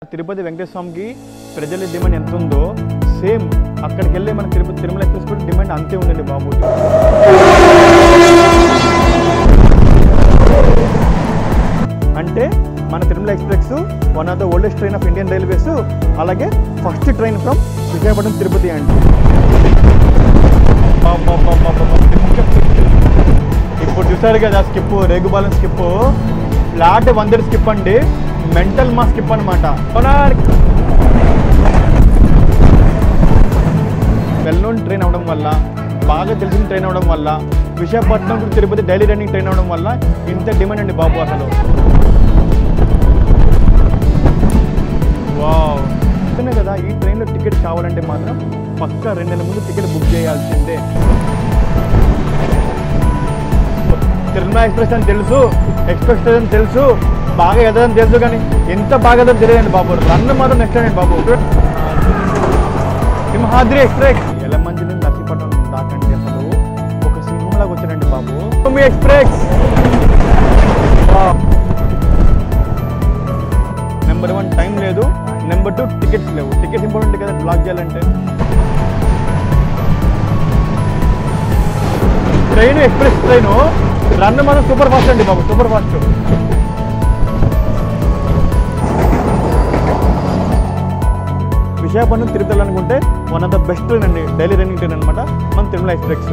తిరుపతి వెంకటేశ్వర స్వామికి ప్రజల డిమాండ్ ఎంత ఉందో సేమ్ అక్కడికి వెళ్ళి మన తిరుపతి తిరుమల ఎక్స్ప్రెస్ కూడా డిమాండ్ అంతే ఉందండి బాబు. అంటే మన Tirumala express one of the oldest train of Indian railways, అలాగే first train from Visakhapatnam Tirupati అండి. ఇప్పుడు చూసారు కదా skip, Regupalem skip, flat 100 skip అండి, మెంటల్ మా స్కిప్ అనమాట. వెల్ నోన్ ట్రైన్ అవడం వల్ల, బాగా తెలిసిన ట్రైన్ అవడం వల్ల, Visakhapatnam Tirupati daily running train అవడం వల్ల ఇంత డిమాండ్ అండి బాబు. అసలు వావ్ కదా, ఈ ట్రైన్లో టికెట్ కావాలంటే మాత్రం పక్కా 2 నెలల ముందు టికెట్ బుక్ చేయాల్సిందే. తిరుమల ఎక్స్ప్రెస్ అని తెలుసు, ఎక్స్ప్రెస్ అని తెలుసు, బాగా ఎదదని తెలుసు, కానీ ఎంత బాగా ఎదని తెలియదండి బాబు. రన్ మాత్రం నెక్స్ట్ అండి బాబు. సింహాద్రి ఎక్స్ప్రెస్ ఎలమంచి నుంచి నర్సీపట్నం దాకండి, అసలు ఒక సింహంలాగా వచ్చానండి బాబు. మీ ఎక్స్ప్రెస్ నెంబర్ 1 టైం లేదు, నెంబర్ 2 టికెట్స్ లేవు. టికెట్స్ ఇంపార్టెంట్ కదా బ్లాక్ చేయాలంటే. ట్రైన్ ఎక్స్ప్రెస్ ట్రైన్ రన్ మాత్రం సూపర్ ఫాస్ట్ అండి బాబు, సూపర్ ఫాస్ట్. విశాఖపట్నం తిరుపతి అనుకుంటే one of the best train అండి, డైలీ రన్నింగ్ ట్రైన్ అనమాట మన తిరుమల ఎక్స్ప్రెస్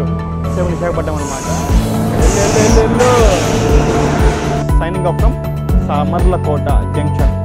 7 విశాఖపట్నం అనమాట. Signing off from Samarlakota junction.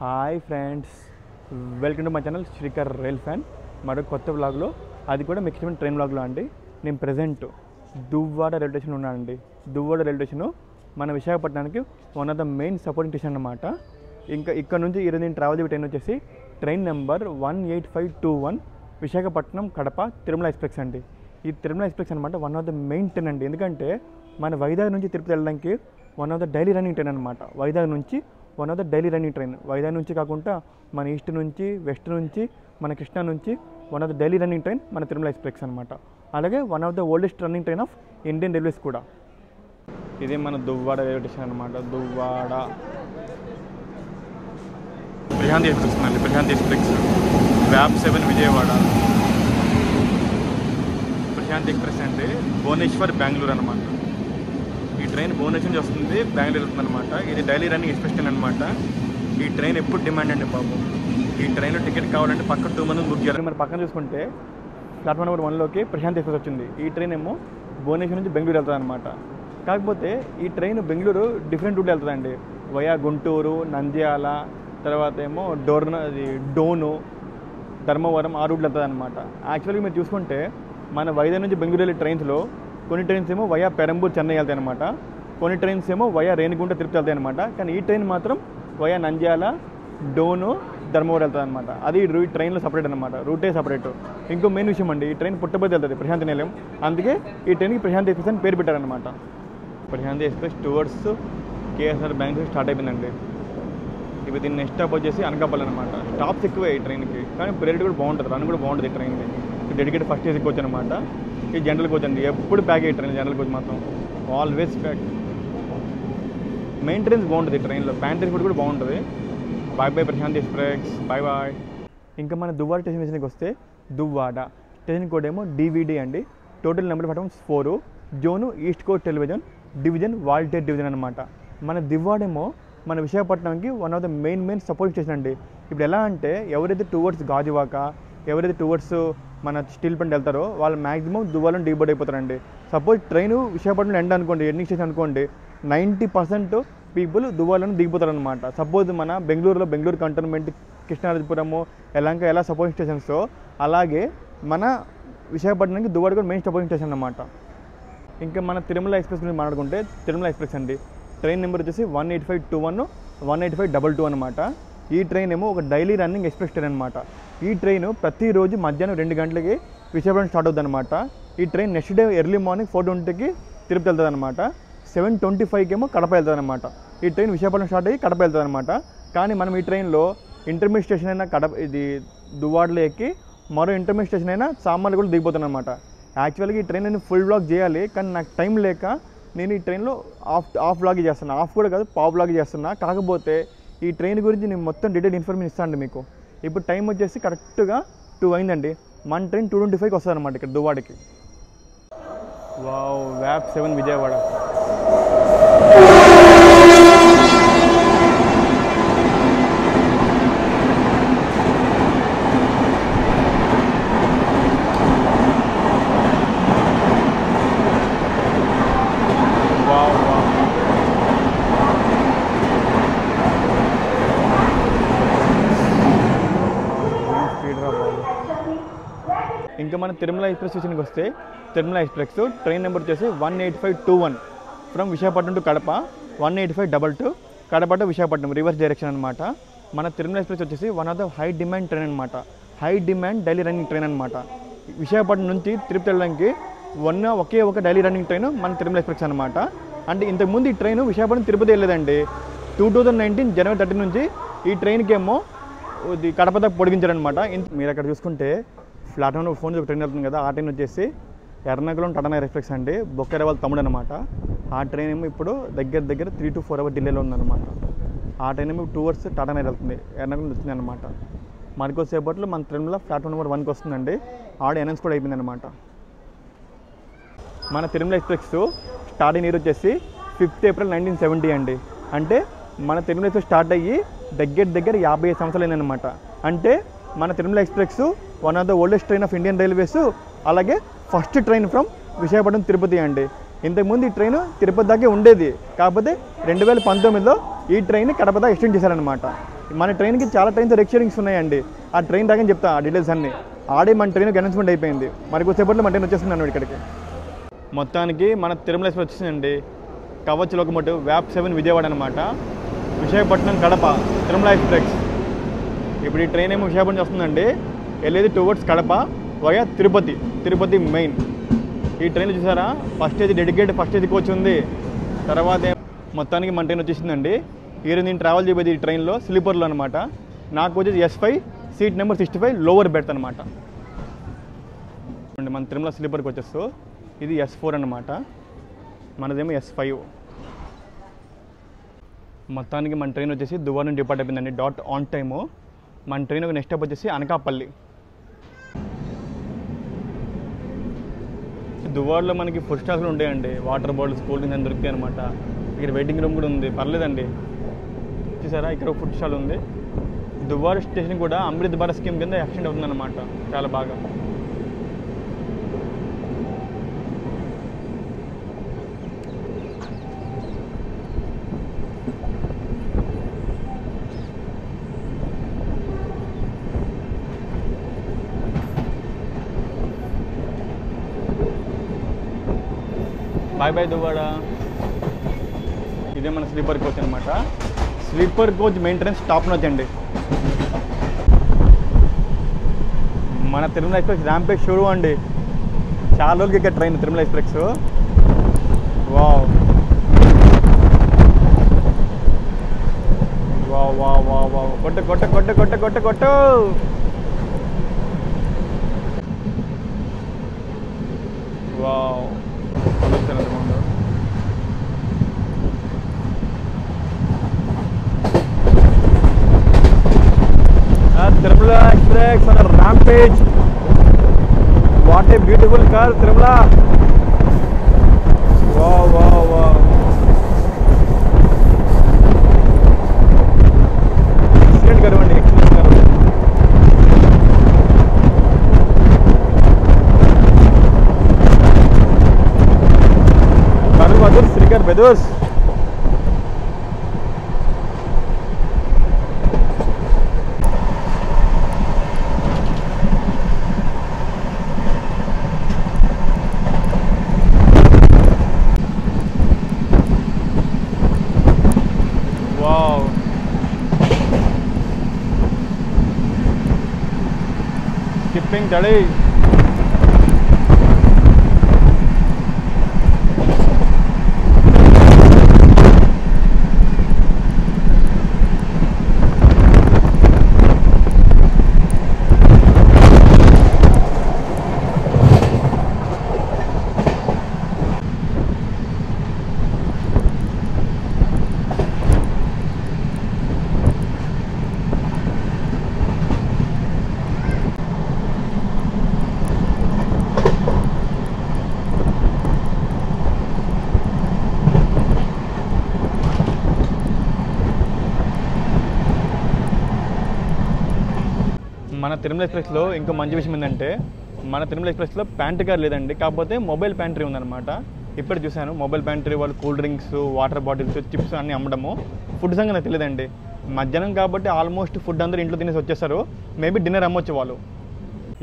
Hi friends, welcome to my channel Srikar rail fan. మరో కొత్త వ్లాగ్లో, అది కూడా మీకు ఇష్టమైన ట్రైన్ వ్లాగ్లో అండి. నేను ప్రజెంట్ దువ్వాడ రైల్వే స్టేషన్ ఉన్నానండి. దువ్వాడ రైల్వే స్టేషన్ మన విశాఖపట్నానికి one of the main supporting station అన్నమాట. ఇంకా ఇక్కడ నుంచి ఈరోజు నేను ట్రావెల్ ట్రైన్ వచ్చేసి train number 18521 Visakhapatnam Kadapa Tirumala express అండి. ఈ తిరుమల ఎక్స్ప్రెస్ అనమాట one of the main train అండి. ఎందుకంటే మన వైజాగ్ నుంచి తిరుపతి వెళ్ళడానికి one of the daily running train అనమాట. వైజాగ్ నుంచి one of the daily running train. Vizag నుంచి కాకుండా మన ఈస్ట్ నుంచి, వెస్ట్ నుంచి, మన కృష్ణా నుంచి one of the daily running train మన తిరుమల ఎక్స్ప్రెస్ అనమాట. అలాగే one of the oldest running train of Indian railways కూడా. ఇదే మన దువ్వాడ రైల్వే స్టేషన్ అనమాట. దువ్వాడ ప్రశాంతి ఎక్స్ప్రెస్ అండి. ప్రశాంతి ఎక్స్ప్రెస్ వ్యాప్ 7 విజయవాడ. ప్రశాంతి ఎక్స్ప్రెస్ అంటే భువనేశ్వర్ బెంగళూరు అనమాట. ఈ ట్రైన్ భువనేశ్వర్ నుంచి వస్తుంది, బెంగళూరు వెళ్తుంది అనమాట. ఇది డైలీ రన్నింగ్ ఎక్స్ప్రెస్ ట్రైన్ అనమాట. ఈ ట్రైన్ ఎప్పుడు డిమాండ్ అండి బాబు. ఈ ట్రైన్లో టికెట్ కావాలంటే పక్క 2 మంది బుక్ చేయాలి. మరి పక్కన చూసుకుంటే ప్లాట్ఫామ్ నెంబర్ 1లోకి ప్రశాంతి ఎక్స్ప్రెస్ వచ్చింది. ఈ ట్రైన్ ఏమో భువనేశ్వర్ నుంచి బెంగళూరు వెళ్తుంది అనమాట. కాకపోతే ఈ ట్రైన్ బెంగళూరు డిఫరెంట్ రూట్లో వెళ్తుందండి. వయా గుంటూరు, నంద్యాల, తర్వాత ఏమో డోను, ధర్మవరం, ఆ రూట్లో వెళ్తుంది అనమాట. యాక్చువల్గా మీరు చూసుకుంటే మన వైజాగ్ నుంచి బెంగళూరు వెళ్ళే ట్రైన్స్లో కొన్ని ట్రైన్స్ ఏమో వయా పెరంబూర్, చెన్నై వెళ్తాయి అనమాట. కొన్ని ట్రైన్స్ ఏమో వయా రేణిగుంట, తిరుపతి వెళ్తాయి అనమాట. కానీ ఈ ట్రైన్ మాత్రం వయా నంద్యాల, డోను, ధర్మవరం వెళ్తుంది అనమాట. అది ఈ ట్రైన్లో సపరేట్ అనమాట, రూటే సపరేట్. ఇంకో మెయిన్ విషయం అండి, ఈ ట్రైన్ పుట్టబోతే వెళ్తుంది ప్రశాంతి నిలయం. అందుకే ఈ ట్రైన్కి ప్రశాంతి ఎక్స్ప్రెస్ అని పేరు పెట్టారనమాట. ప్రశాంతి ఎక్స్ప్రెస్ టువర్డ్స్ కేఎస్ఆర్ బ్యాంక్ స్టార్ట్ అయిపోయిందండి. ఇవి దీన్ని నెక్స్ట్ స్టాప్ వచ్చేసి అనకాపల్లి అనమాట. స్టాప్స్ ఎక్కువే ఈ ట్రైన్కి, కానీ రేట్ కూడా బాగుంటుంది, రన్ కూడా బాగుంటుంది ఈ ట్రైన్కి. డెడికేటెడ్ ఫస్ట్ ఏసీ కోచ్ అనమాట. ఈ జనరల్ కోచ్ అండి, ఎప్పుడు ప్యాక్ అయ్యే ట్రైన్. జనరల్ కోచ్ మాత్రం ఆల్వేస్ ప్యాక్. మెయింటెనెన్స్ బాగుంటుంది ఈ ట్రైన్లో, ప్యాంట్రీ ఫుడ్ కూడా బాగుంటుంది. Bye bye Prashanti express, bye bye. ఇంకా మన దువ్వాడ స్టేషన్ విషయానికి వస్తే దువ్వాడ స్టేషన్ కోడ్ ఏమో DVD అండి. Total number platforms 4. Zone east coast television, division Waltair division అనమాట. మన దువ్వాడేమో మన విశాఖపట్నంకి one of the main support station అండి. ఇప్పుడు ఎలా అంటే ఎవరైతే టువర్డ్స్ గాజువాక, ఎవరైతే టువర్డ్స్ మన స్టీల్ ప్లాంట్ వెళ్తారో వాళ్ళు మ్యాక్సిమం దువ్వాలను డీబోర్డ్ అయిపోతారండి. సపోజ్ ట్రైన్ విశాఖపట్నంలో ఎండ్ అనుకోండి, ఎండింగ్ స్టేషన్ అనుకోండి, 90% పీపుల్ దువ్వాలను దిగిపోతారనమాట. సపోజ్ మన బెంగళూరు కంటోన్మెంట్, కృష్ణారాజపురము, ఎలాంక ఎలా సపోజింగ్ స్టేషన్స్, అలాగే మన విశాఖపట్నానికి దువ్వాడ కూడా మెయిన్ సపోజింగ్ స్టేషన్ అన్నమాట. ఇంకా మన తిరుమల ఎక్స్ప్రెస్ గురించి మాట్లాడుకుంటే తిరుమల ఎక్స్ప్రెస్ అండి, ట్రైన్ నెంబర్ వచ్చేసి 18521, 18522 అనమాట. ఈ ట్రైన్ ఏమో ఒక డైలీ రన్నింగ్ ఎక్స్ప్రెస్ ట్రైన్ అనమాట. ఈ ట్రైన్ ప్రతిరోజు మధ్యాహ్నం 2 గంటలకి విశాఖపట్నం స్టార్ట్ అవుతుంది అనమాట. ఈ train next day early morning 4:20కి తిరుపతి వెళ్తుంది అనమాట. 7:25కి ఏమో కడప వెళ్తుంది అనమాట. ఈ ట్రైన్ విశాఖపట్నం స్టార్ట్ అయ్యి కడప వెళ్తుంది అనమాట. కానీ మనం ఈ ట్రైన్లో ఇంటర్మీడియట్ స్టేషన్ అయినా కడప, ఇది దువ్వాడలో ఎక్కి మరో ఇంటర్మీడియట్ స్టేషన్ అయినా సామాన్లు కూడా దిగిపోతాను అనమాట. యాక్చువల్గా ఈ ట్రైన్ నేను ఫుల్ బ్లాగ్ చేయాలి, కానీ నాకు టైం లేక నేను ఈ ట్రైన్లో హాఫ్ బ్లాగ్ చేస్తున్నా. హాఫ్ కూడా కాదు, పావు బ్లాగ్ చేస్తున్నా. కాకపోతే ఈ ట్రైన్ గురించి నేను మొత్తం డీటెయిల్ ఇన్ఫర్మేషన్ ఇస్తాను మీకు. ఇప్పుడు టైం వచ్చేసి కరెక్ట్గా 2 అయిందండి. మన ట్రైన్ 2:25కి వస్తుంది అనమాట ఇక్కడ దువ్వాడకి. వావ్, వ్యాప్ 7 విజయవాడ. ఇంకా మన తిరుమల ఎక్స్ప్రెస్ స్టేషన్కి వస్తే తిరుమల ఎక్స్ప్రెస్ ట్రైన్ నెంబర్ వచ్చేసి 18521 from Visakhapatnam to Kadapa, 18522 Kadapa to Visakhapatnam reverse direction అనమాట. మన తిరుమల ఎక్స్ప్రెస్ వచ్చేసి one of the high demand train అనమాట. High demand daily running train అనమాట. విశాఖపట్నం నుంచి తిరుపతి వెళ్ళడానికి ఒకే ఒక డైలీ రన్నింగ్ ట్రైన్ మన తిరుమల ఎక్స్ప్రెస్ అనమాట. అంటే ఇంతకుముందు ఈ ట్రైన్ విశాఖపట్నం తిరుపతి వెళ్ళలేదండి. 2019 జనవరి 30 నుంచి ఈ ట్రైన్కి ఏమో కడప దాకా పొడిగించారనమాట. మీరు అక్కడ చూసుకుంటే ప్లాట్ఫామ్ ఫోన్ ఒక ట్రైన్ వెళ్తుంది కదా, ఆ ట్రైన్ వచ్చేసి ఎర్నాకుళం టాటా నగర్ ఎక్స్ప్రెస్ అండి, బొక్కెర వాళ్ళ తమ్ముడు అనమాట. ఆ ట్రైన్ ఏమో ఇప్పుడు దగ్గర 3 to 4 hours డిలేలో ఉందన్నమాట. ఆ ట్రైన్ ఏమో 2 hours టాటా నగర్ వెళ్తుంది, ఎర్నాకుళం వచ్చింది అనమాట. మరికొద్దిసేపట్లో మన తిరుమల ప్లాట్ఫామ్ నెంబర్ 1కి వస్తుందండి. అనౌన్స్ కూడా అయిపోయింది అనమాట. మన తిరుమల ఎక్స్ప్రెస్ స్టార్ట్ అయిన ఇయర్ వచ్చేసి 5th April 1970 అండి. అంటే మన తిరుమల ఎక్స్ప్రెస్ స్టార్ట్ అయ్యి దగ్గర 55 సంవత్సరాలు అయిందనమాట. అంటే మన Tirumala express one of the oldest train of Indian railways, అలాగే first train from Visakhapatnam Tirupati అండి. ఇంతకుముందు ఈ ట్రైన్ తిరుపతి దాకే ఉండేది, కాకపోతే 2019లో ఈ ట్రైన్ కడప దాకా ఎక్స్టెండ్ చేశారనమాట. మన ట్రైన్కి చాలా ట్రైన్స్ రెక్షరింగ్స్ ఉన్నాయండి. ఆ ట్రైన్ రాగానే చెప్తా ఆ డీటెయిల్స్ అన్నీ. ఆడే మన ట్రైన్ అనౌన్స్మెంట్ అయిపోయింది. మరి కొద్దిసేపట్లో మన ట్రైన్ వచ్చేస్తున్నాను ఇక్కడికి. మొత్తానికి మన తిరుమల ఎక్స్ప్రెస్ వచ్చిందండి. కవచ్ లోకమోటివ్ వ్యాప్ 7 విజయవాడ అనమాట. విశాఖపట్నం కడప తిరుమల ఎక్స్ప్రెస్. ఇప్పుడు ఈ ట్రైన్ ఏమో విశాఖపట్నం వస్తుందండి, వెళ్ళేది towards Kadapa via Tirupati main. ఈ ట్రైన్ చూసారా, first age dedicated first age coach ఉంది. తర్వాత మొత్తానికి మన ట్రైన్ వచ్చేసిందండి. ఈరోజు నేను ట్రావెల్ చేయబోయేది ఈ ట్రైన్లో స్లీపర్లో అనమాట. నాకు వచ్చేసి S5 seat number 65 lower berth అనమాట. మన తిరుమల స్లీపర్కి వచ్చేస్తూ ఇది S4 అనమాట, మనదేమో S5. మొత్తానికి మన ట్రైన్ వచ్చేసి దువ్వాడ నుంచి డిపార్ట్ అయిపోయిందండి డాట్ ఆన్ టైము. మన ట్రైన్ నెక్స్ట్ స్టాప్ వచ్చేసి అనకాపల్లి. దువ్వాడలో మనకి ఫుడ్ స్టాల్స్ ఉంటాయండి, వాటర్ బాటిల్స్, కూల్ డ్రింక్స్ అని దొరుకుతాయి అనమాట. ఇక్కడ వెయిటింగ్ రూమ్ కూడా ఉంది, పర్లేదండి. చూసారా, ఇక్కడ ఒక ఫుడ్ స్టాల్ ఉంది. దువ్వాడ స్టేషన్ కూడా అమృత్ భారత్ స్కీమ్ కింద ఎక్స్టెండ్ అవుతుందన్నమాట, చాలా బాగా. Bye bye Duvvada. ఇదే మన స్లీపర్ కోచ్ అనమాట. Sleeper coach maintenance top notch అండి. మన తిరుమల ఎక్స్ప్రెస్ ర్యాంపేజ్ షురూ అండి. చాలా రోజులకి ఇక్కడ train Tirumala express. Wow wow wow wow wow, కొట్టు కొట్టు కొట్టు కొట్టు కొట్టు కొట్టు. Wow, Tirumala Express on a rampage. What a beautiful car, Tirumala. Wow, wow, wow. Excellent car, excellent car. పెదోస్. వావ్, స్కిప్పింగ్ తడి. మన తిరుమల ఎక్స్ప్రెస్లో ఇంకో మంచి విషయం ఏంటంటే మన తిరుమల ఎక్స్ప్రెస్లో ప్యాంట్రీ కార్ లేదండి, కాకపోతే మొబైల్ ప్యాంట్రీ ఉందన్నమాట. ఇప్పుడు చూశాను మొబైల్ ప్యాంట్రీ వాళ్ళు cool drinks, water bottles, chips అన్నీ అమ్మడము. ఫుడ్ సంగతి నాకు తెలియదండి. మధ్యాహ్నం కాబట్టి ఆల్మోస్ట్ ఫుడ్ అందరూ ఇంట్లో తినేసి వచ్చేస్తారు. మేబీ డిన్నర్ అమ్మొచ్చు వాళ్ళు.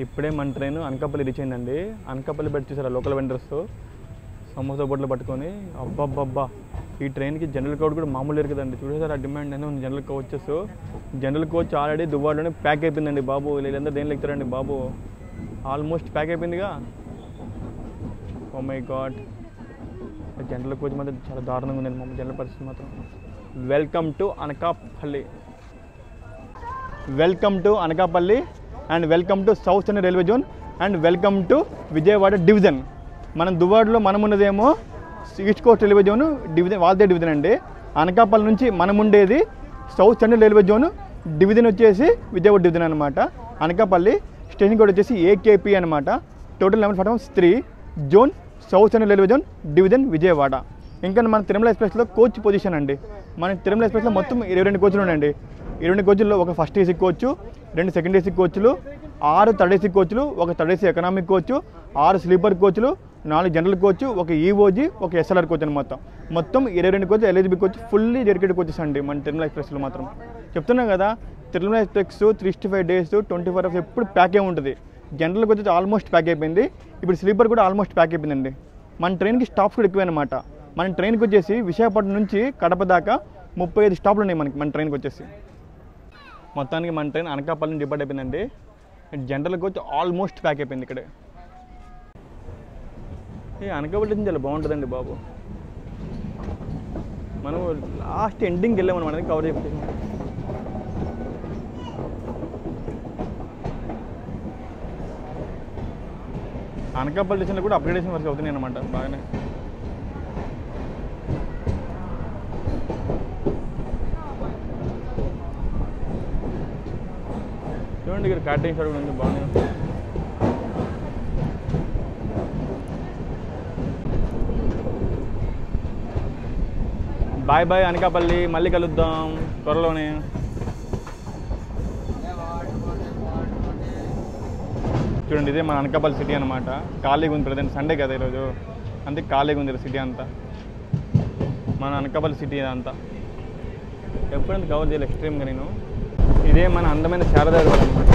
ఇప్పుడే మన ట్రైన్ అనకాపల్లి రీచ్ అయిందండి. అనకాపల్లి పెట్టి చూసారా లోకల్ వెండర్స్ సమోసా బొట్లు పట్టుకొని. అబ్బాబ్బా, ఈ ట్రైన్కి జనరల్ కోచ్ కూడా మామూలు లేదు కదండి. చూసేసారు ఆ డిమాండ్ అనేది ఉంది general coaches. General coach already దువ్వాడలోనే ప్యాక్ అయిపోయిందండి బాబు. వీళ్ళందరూ దేని ఎక్కుతారండి బాబు, ఆల్మోస్ట్ ప్యాక్ అయిపోయిందిగా. Oh my god, general coach మాత్రం చాలా దారుణంగా ఉందండి మా జనరల్ పరిస్థితి మాత్రం. Welcome to Anakapalli, welcome to Anakapalli and welcome to south Chennai railway zone and welcome to Vijayawada division. మనం దువ్వాడలో మనం ఉన్నదేమో east coast railway zone division, వాళ్ళదే డివిజన్ అండి. అనకాపల్లి నుంచి మనం ఉండేది south Chennai railway zone, division వచ్చేసి విజయవాడ డివిజన్ అనమాట. అనకాపల్లి స్టేషన్ కోడ్ వచ్చేసి ఏకేపీ అనమాట. Total number platform 3, zone south Chennai railway zone, division Vijayawada. ఇంకా మన తిరుమల ఎక్స్ప్రెస్లో కోచ్ పొజిషన్ అండి. మన తిరుమల ఎక్స్ప్రెస్లో మొత్తం 22 కోచ్లు ఉన్నాయండి. 22 కోచ్ల్లో ఒక first AC coach, 2 second AC కోచ్లు, 6 థర్డ్ ఏసీ కోచ్లు, ఒక third AC economic coach, 6 sleeper కోచ్లు, 4 జనరల్ కోచ్, ఒక ఈఓజీ, ఒక ఎస్ఎల్ఆర్ కోచ్ అనమాట. మొత్తం 22 coach, LHB coach, fully dedicated coaches అండి మన తిరుమల ఎక్స్ప్రెస్లో మాత్రం. చెప్తున్నాం కదా, తిరుమల ఎక్స్ప్రెస్ 365 days 24 hours ఎప్పుడు ప్యాకే ఉంటుంది. జనరల్ కోచ్ ఆల్మోస్ట్ ప్యాక్ అయిపోయింది. ఇప్పుడు స్లీపర్ కూడా ఆల్మోస్ట్ ప్యాక్ అయిపోయిందండి. మన ట్రైన్కి స్టాప్స్ కూడా ఎక్కువ అనమాట. మన ట్రైన్కి వచ్చేసి విశాఖపట్నం నుంచి కడప దాకా 35 స్టాప్లు ఉన్నాయి మన ట్రైన్కి వచ్చేసి. మొత్తానికి మన ట్రైన్ అనకాపల్లి నుంచి డిపార్ట్ అయిపోయిందండి. జనరల్ కోచ్ ఆల్మోస్ట్ ప్యాక్ అయిపోయింది ఇక్కడే. ఈ అనకాపల్లి నుంచి చాలా బాగుంటుందండి బాబు. మనం లాస్ట్ ఎండింగ్కి వెళ్ళామని మనది కవర్ అయిపోయింది. అనకాపల్లి స్టేషన్లో కూడా అప్గ్రేడేషన్ వర్క్ అవుతున్నాయి అనమాట బాగానే. చూడండి ఇక్కడ కార్టింగ్ షాట్ కూడా ఉంది బాగానే. బాయ్ బాయ్ అనకాపల్లి, మళ్ళీ కలుద్దాం త్వరలోనే. చూడండి ఇదే మన అనకాపల్లి సిటీ అనమాట. ఖాళీగా ఉంది ప్రజెంట్, సండే కదా ఈరోజు, అంతే ఖాళీగా ఉంది సిటీ అంతా. మన అనకాపల్లి సిటీ అంతా ఎప్పుడంత కవర్ చేయాలి ఎక్స్ట్రీమ్గా నేను. ఇదే మన అందమైన శారదా రివర్ అనమాట.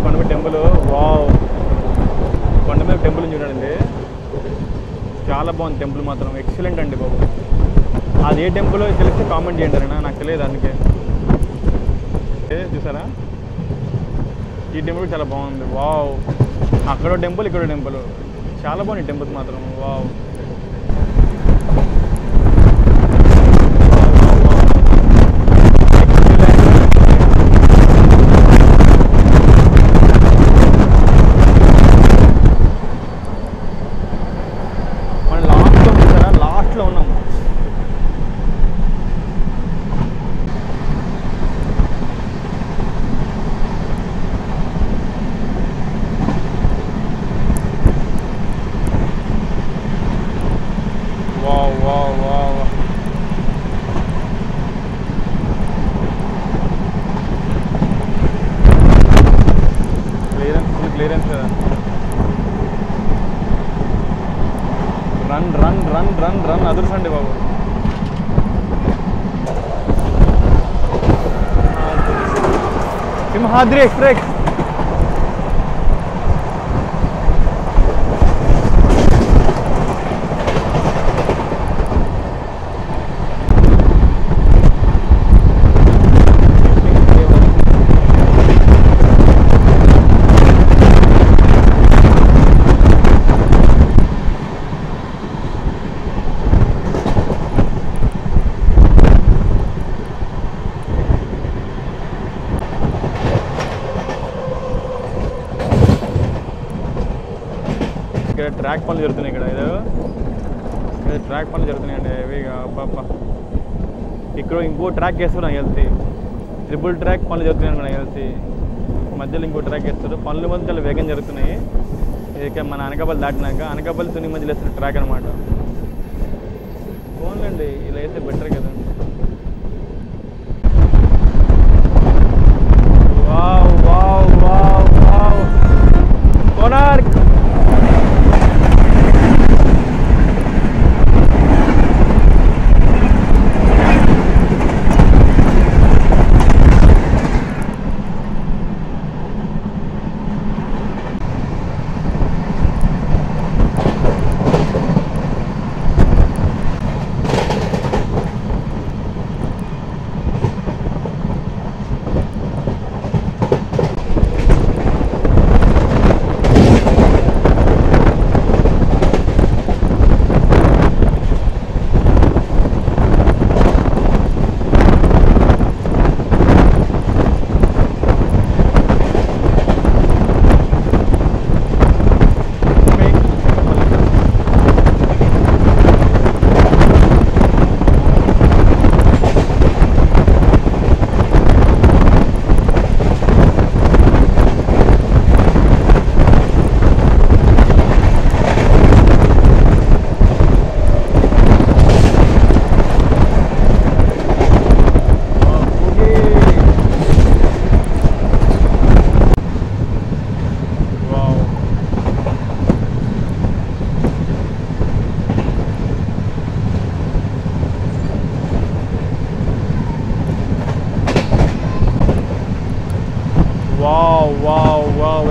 Kondapalli temple, wow, Kondapalli temple చూడండి, చాలా బాగుంది టెంపుల్ మాత్రం. ఎక్సలెంట్ అండి బాబు. అది ఏ టెంపుల్ తెలిస్తే కామెంట్ చేయండి అన్న, నాకు తెలియదు అందుకే. చూసారా ఈ టెంపుల్ చాలా బాగుంది. వావ్, అక్కడో టెంపుల్ ఇక్కడో టెంపుల్, చాలా బాగుంది టెంపుల్స్ మాత్రం. వావ్, మనం లాస్ట్లో చూసారా, లాస్ట్లో ఉన్నాం. Clearance. Run run run run run అదుర్సండి బాబు. సింహాద్రి ఎక్స్ప్రెస్. ట్రాక్ పనులు జరుగుతున్నాయి ఇక్కడ. ఏదో ట్రాక్ పనులు జరుగుతున్నాయండి హెవీగా. అబ్బా ఇక్కడ ఇంకో ట్రాక్ వేస్తున్నారు వెళ్తే. ట్రిపుల్ ట్రాక్ పనులు జరుగుతున్నాయి అనుకున్నా వెళ్తే. మధ్యలో ఇంకో ట్రాక్ వేస్తారు. పనులు మధ్య చాలా వేగం జరుగుతున్నాయి. ఇక మన అనకాపల్లి దాటినాక అనకాపల్లి తుని మధ్యలో వేస్తున్న ట్రాక్ అనమాట. ఫోన్లండి ఇలా వేస్తే బెటర్ కదా. Wow wow wow wow Konark.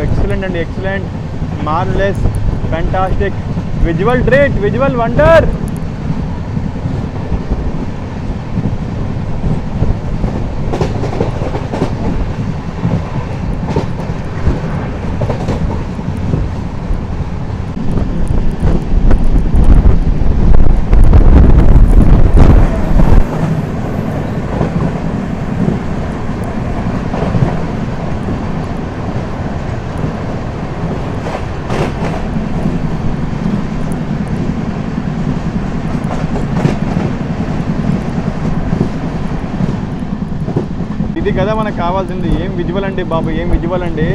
Excellent and excellent, marvelous, fantastic, visual treat, visual wonder. ఇది కదా మనకు కావాల్సింది. ఏం విజువల్ అండి బాబు, ఏం విజువల్ అండి.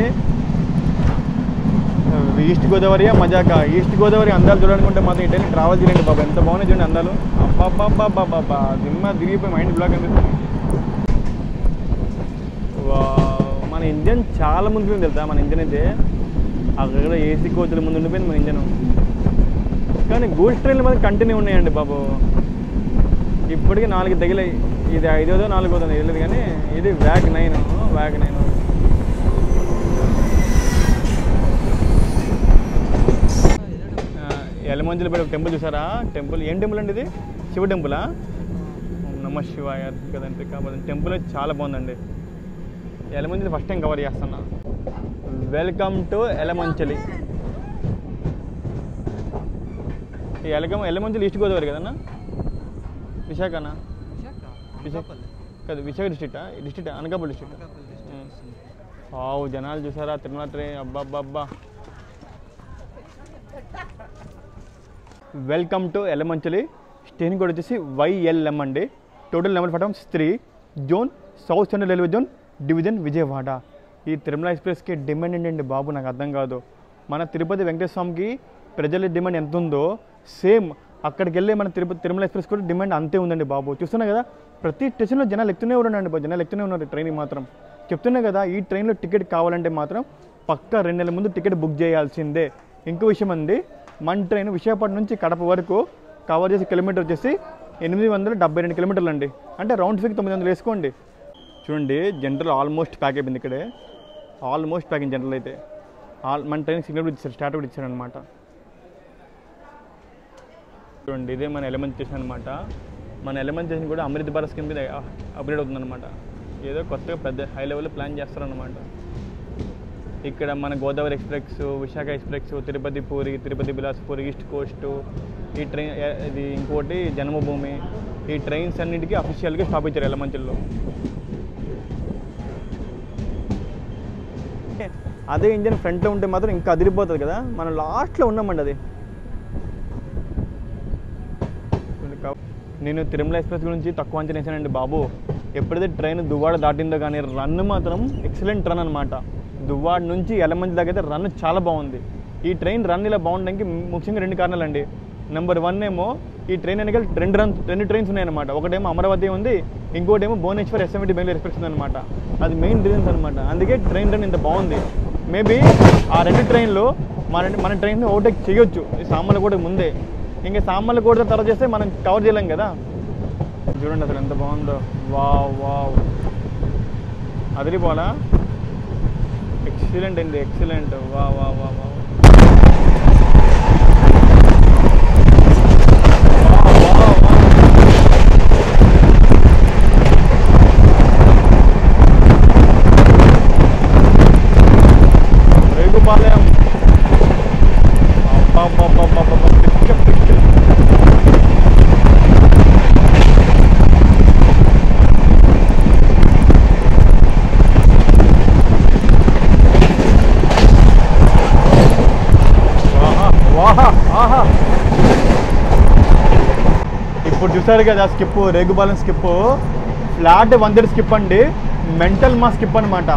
ఈస్ట్ గోదావరి మజాకా. ఈస్ట్ గోదావరి అందాలు చూడాలనుకుంటే మాత్రం ఇటైనా ట్రావెల్ చేయండి బాబు. ఎంత బాగున్నాయి చూడండి అందాలు. అబ్బాబ్బాబ్బాబ్బా దిమ్మ తిరిగిపోయి మైండ్ బ్లాక్ అనిపిస్తుంది. మన ఇంజన్ చాలా ముందు తెలుసా. మన ఇంజన్ అయితే అక్కడ ఏసీ కోచ్ల ముందు ఉండిపోయింది మన ఇంజన్. కానీ గూడ్స్ ట్రైన్లు మాత్రం కంటిన్యూ ఉన్నాయండి బాబు. ఇప్పటికీ 4 తగిలాయి. ఇది 5దో 4దో తెలియదు కానీ ఇది వ్యాగ్ 9. ఎలమంచిలో పెట్టి ఒక టెంపుల్ చూసారా. టెంపుల్ ఏం టెంపుల్ అండి ఇది? శివ టెంపులా? నమ శివాయ కదండి. కాబట్టి టెంపుల్ చాలా బాగుందండి. ఎలమంచిలి ఫస్ట్ టైం కవర్ చేస్తున్నా. Welcome to Elamanchili. ఈ ఎలమంచిలి ఈస్ట్ గోదావరి కదన్నా? విశాఖనా? విశాఖ కాదు, విశాఖ డిస్ట్రిక్ట్ అనకాపల్లి డిస్ట్రిక్ట్. జనాలు చూసారా తిరుమల ట్రైన్. అబ్బాబ్బాబ్బా. Welcome to Yelamanchili. Station code వచ్చేసి YLM అండి. Total number platforms 3, zone south central railway zone, division Vijayawada. ఈ తిరుమల ఎక్స్ప్రెస్కి డిమాండ్ ఏంటండి బాబు నాకు అర్థం కాదు. మన తిరుపతి వెంకటేశ్వర స్వామికి ప్రజల డిమాండ్ ఎంత ఉందో సేమ్ అక్కడికి వెళ్ళి మన తిరుమల ఎక్స్ప్రెస్ కూడా డిమాండ్ అంతే ఉందండి బాబు. చూస్తున్నా కదా ప్రతి స్టేషన్లో జనాలు ఎక్కుతూనే ఉన్నారండి బాబు. జనాలు ఎక్కుతూనే ఉన్నారు. ట్రైన్కి మాత్రం చెప్తున్నా కదా. ఈ ట్రైన్లో టికెట్ కావాలంటే మాత్రం పక్కా 2 నెలల ముందు టికెట్ బుక్ చేయాల్సిందే. ఇంకో విషయం అండి, మన ట్రైన్ విశాఖపట్నం నుంచి కడప వరకు కవర్ చేసే కిలోమీటర్ వచ్చేసి 872 కిలోమీటర్లు అండి. అంటే రౌండ్ ఫిగర్ 900 వేసుకోండి. చూడండి, జనరల్ ఆల్మోస్ట్ ప్యాక్ అయిపోయింది. ఇక్కడే ఆల్మోస్ట్ ప్యాకింగ్ జనరల్ అయితే మన ట్రైన్ సిగ్నల్ కూడా ఇచ్చారు, స్టార్ట్ కూడా ఇచ్చారు అనమాట. చూడండి, ఇదే మన ఎలిమెంట్ స్టేషన్ అనమాట. మన ఎలిమెంట్ స్టేషన్ కూడా అమృత్ భారత్ స్కీమ్ మీద అప్గ్రేడ్ అవుతుందన్నమాట. ఏదో కొత్తగా పెద్ద హై లెవెల్లో ప్లాన్ చేస్తారన్నమాట. ఇక్కడ మన Godavari express, Visakha express, Tirupati puri, Tirupati Bilaspur, east Coast, ఈ ట్రైన్ ఇది ఇంకోటి జన్మభూమి, ఈ ట్రైన్స్ అన్నింటికి అఫీషియల్గా స్టాప్ ఇచ్చారు ఎలమంచిల్లో. అదే ఇంజన్ ఫ్రంట్లో ఉంటే మాత్రం ఇంకా అదిరిపోతుంది కదా. మనం లాస్ట్లో ఉన్నామండి. అది నేను తిరుమల ఎక్స్ప్రెస్ గురించి తక్కువ అంచనా వేసానండి బాబు. ఎప్పుడైతే ట్రైన్ దువ్వాడ దాటిందో కానీ రన్ మాత్రం ఎక్సలెంట్ రన్ అనమాట. దువ్వాడ నుంచి ఎలమంచి దాకా అయితే రన్ చాలా బాగుంది. ఈ ట్రైన్ రన్ ఇలా బాగుండడానికి ముఖ్యంగా 2 కారణాలు అండి. నెంబర్ 1 ఏమో ఈ ట్రైన్ వెనక 2 ట్రైన్స్ ఉన్నాయన్నమాట. ఒకటేమో అమరావతి ఉంది, ఇంకోటేమో భువనేశ్వర్ ఎస్ఎండి బెంగళూరు ఎక్స్ప్రెస్ ఉందన్నమాట. అది మెయిన్ రీజన్స్ అనమాట. అందుకే ట్రైన్ రన్ ఇంత బాగుంది. మేబీ ఆ 2 ట్రైన్లు మన ట్రైన్ని ఓవర్టేక్ చేయొచ్చు ఈ సామర్లకోట ముందే. ఇంకా సామర్లకోట తర్వాత చేస్తే మనం కవర్ చేయలేం కదా. చూడండి అసలు ఎంత బాగుందో. వావ్ వావ్, అదిరిపోలా, ఎక్సలెంట్ అండి, ఎక్సలెంట్. వా వా వా వా రేగుపాలెం. ఇప్పుడు చూసారు కదా skip, Regupalem skip, flat 130 skip అండి. మెంటల్ మా స్కిప్ అనమాట.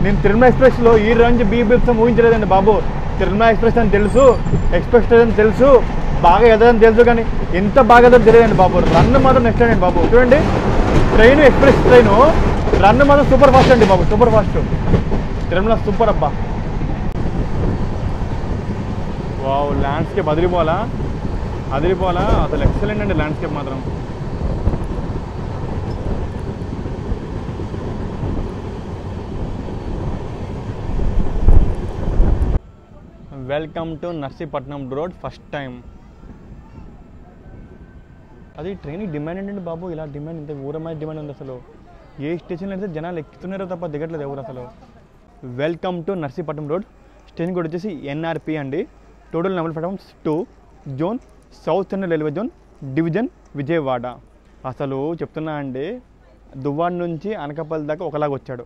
నేను తిరుమల ఎక్స్ప్రెస్లో ఈ రేంజ్ బీభత్సం ఊహించలేదండి బాబు. తిరుమల ఎక్స్ప్రెస్ అని తెలుసు, ఎక్స్ప్రెస్ అని తెలుసు, బాగా ఎదదని తెలుసు, కానీ ఎంత బాగా ఎదని తెలియదండి బాబు. రన్ మాత్రం నెక్స్ట్ అండి బాబు. చూడండి, ట్రైన్ ఎక్స్ప్రెస్ ట్రైను రన్ మాత్రం సూపర్ ఫాస్ట్ అండి బాబు, సూపర్ ఫాస్ట్. తిరుమల సూపర్ అబ్బా. వావ్, ల్యాండ్స్కేప్ అదిరిపోలా, అదిరిపోలా అసలు. ఎక్సలెంట్ అండి ల్యాండ్స్కేప్ మాత్రం. Welcome to Narsipatnam road first time. అది ట్రైన్ డిమాండ్ ఏంటండి బాబు. ఇలా డిమాండ్, ఇంత ఊరమైన డిమాండ్ ఉంది అసలు. ఏ స్టేషన్లో అయితే జనాలు ఎక్కుతున్నారో తప్ప దిగట్లేదు ఎవరు అసలు. Welcome to Narsipatnam road. Station కూడా వచ్చేసి ఎన్ఆర్పి అండి. Total number platforms 2, zone south central railway zone, division Vijayawada. అసలు చెప్తున్నా అండి, దువ్వాడ నుంచి అనకాపల్లి దాకా ఒకలాగా వచ్చాడు,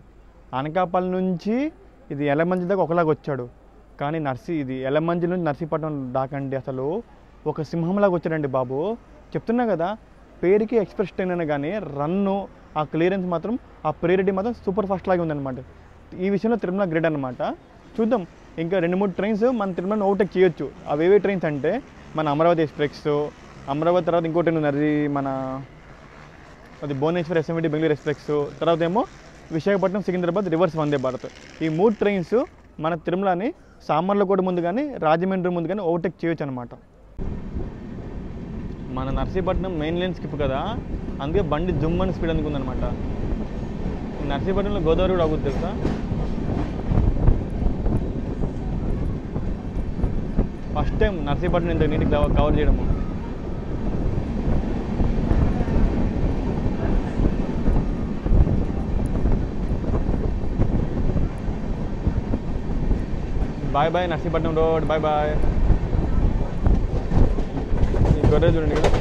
అనకాపల్లి నుంచి ఇది ఎలమంచి దాకా ఒకలాగా వచ్చాడు. కానీ ఇది ఎలమంచి నుంచి నర్సీపట్నం దాకండి అసలు ఒక సింహంలాగా వచ్చాడండి బాబు. చెప్తున్నా కదా, పేరుకి ఎక్స్ప్రెస్ ట్రైన్ అయినా కానీ రన్ను, ఆ క్లియరెన్స్ మాత్రం, ఆ ప్రియారిటీ మాత్రం సూపర్ ఫాస్ట్ లాగా ఉందన్నమాట. ఈ విషయంలో తిరుమల గ్రేట్ అనమాట. చూద్దాం, ఇంకా 2-3 ట్రైన్స్ మన తిరుమలను ఓవర్టేక్ చేయొచ్చు. అవి ఏవే ట్రైన్స్ అంటే మన అమరావతి ఎక్స్ప్రెస్, అమరావతి తర్వాత ఇంకో ట్రైన్ ఉంది, అది మన అది భువనేశ్వర్ ఎస్ఎండి బెంగళూరు ఎక్స్ప్రెస్, తర్వాత ఏమో విశాఖపట్నం సికింద్రాబాద్ రివర్స్ వందే భారత్. ఈ 3 ట్రైన్స్ మన తిరుమలని సామర్లకోట ముందు కానీ రాజమండ్రి ముందు కానీ ఓవర్టేక్ చేయొచ్చు అనమాట. మన నర్సీపట్నం మెయిన్ లైన్ స్కిప్ కదా, అందుకే బండి జుమ్మని స్పీడ్ అందుకుందనమాట. నర్సీపట్నంలో గోదావరి కూడా అవుతుంది తెలుసా. ఫస్ట్ టైం నర్సీపట్నం ఇంత నీట్గా కవర్ చేయడము. Bye bye Narsipatnam road, bye bye. ఈ గొర్రె చూడండి కదా.